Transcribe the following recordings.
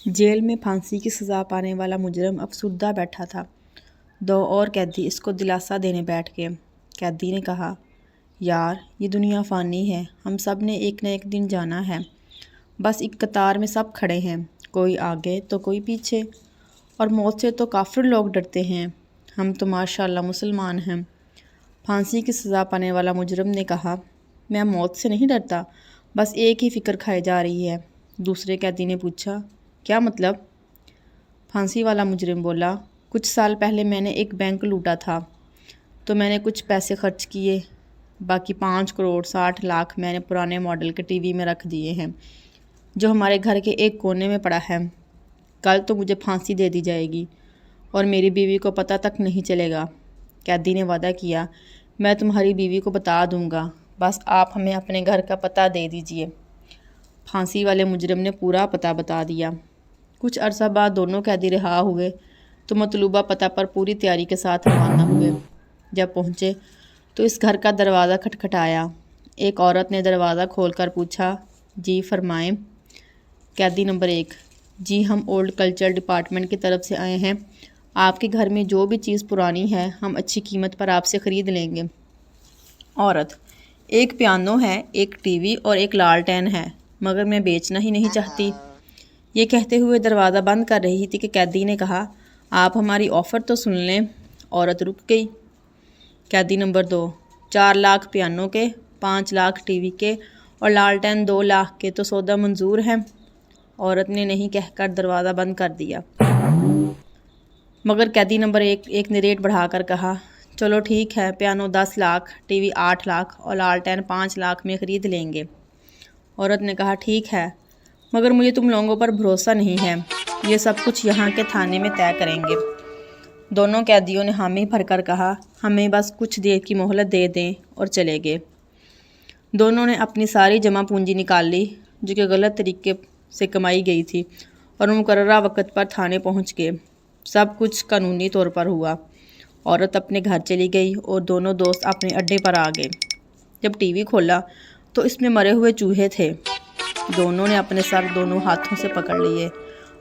Jail में फांसी की सज़ा पाने वाला मुजरम अफसुर्दा बैठा था। दो और कैदी इसको दिलासा देने बैठ गए। कैदी ने कहा, यार ये दुनिया फ़ानी है, हम सब ने एक न एक दिन जाना है। बस एक कतार में सब खड़े हैं, कोई आगे तो कोई पीछे, और मौत से तो काफिर लोग डरते हैं, हम तो माशाअल्लाह मुसलमान हैं। फांसी की सज़ा पाने वाला मुजरम ने कहा, मैं मौत से नहीं डरता, बस एक ही फ़िक्र खाई जा रही है। दूसरे कैदी ने पूछा, क्या मतलब? फांसी वाला मुजरिम बोला, कुछ साल पहले मैंने एक बैंक लूटा था, तो मैंने कुछ पैसे खर्च किए, बाकी 5 करोड़ 60 लाख मैंने पुराने मॉडल के टीवी में रख दिए हैं, जो हमारे घर के एक कोने में पड़ा है। कल तो मुझे फांसी दे दी जाएगी और मेरी बीवी को पता तक नहीं चलेगा। कैदी ने वादा किया, मैं तुम्हारी बीवी को बता दूंगा, बस आप हमें अपने घर का पता दे दीजिए। फांसी वाले मुजरिम ने पूरा पता बता दिया। कुछ अरसा बाद दोनों कैदी रिहा हुए तो मतलूबा पता पर पूरी तैयारी के साथ रवाना हुए। जब पहुँचे तो इस घर का दरवाज़ा खटखटाया। एक औरत ने दरवाज़ा खोलकर पूछा, जी फरमाएं। कैदी नंबर 1, जी हम ओल्ड कल्चर डिपार्टमेंट की तरफ से आए हैं, आपके घर में जो भी चीज़ पुरानी है हम अच्छी कीमत पर आपसे ख़रीद लेंगे। औरत, एक पियानो है, एक टीवी और एक लालटेन है, मगर मैं बेचना ही नहीं चाहती। ये कहते हुए दरवाज़ा बंद कर रही थी कि कैदी ने कहा, आप हमारी ऑफ़र तो सुन लें। औरत रुक गई। कैदी नंबर 2, 4 लाख पियानो के, 5 लाख टीवी के और लालटेन 2 लाख के तो सौदा मंजूर है। औरत ने नहीं कहकर दरवाज़ा बंद कर दिया। मगर कैदी नंबर 1 ने रेट बढ़ाकर कहा, चलो ठीक है, पियानो 10 लाख, टीवी 8 लाख और लालटेन 5 लाख में ख़रीद लेंगे। औरत ने कहा, ठीक है, मगर मुझे तुम लोगों पर भरोसा नहीं है, ये सब कुछ यहाँ के थाने में तय करेंगे। दोनों कैदियों ने हामी भरकर कहा, हमें बस कुछ देर की मोहलत दे दें, और चले गए। दोनों ने अपनी सारी जमा पूंजी निकाल ली, जो कि गलत तरीके से कमाई गई थी, और मुकर्ररा वक्त पर थाने पहुँच गए। सब कुछ कानूनी तौर पर हुआ। औरत अपने घर चली गई और दोनों दोस्त अपने अड्डे पर आ गए। जब टीवी खोला तो इसमें मरे हुए चूहे थे। दोनों ने अपने सर दोनों हाथों से पकड़ लिए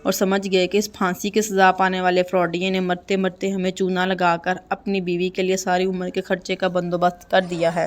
और समझ गए कि इस फांसी की सज़ा पाने वाले फ्रॉडिये ने मरते मरते हमें चूना लगाकर अपनी बीवी के लिए सारी उम्र के खर्चे का बंदोबस्त कर दिया है।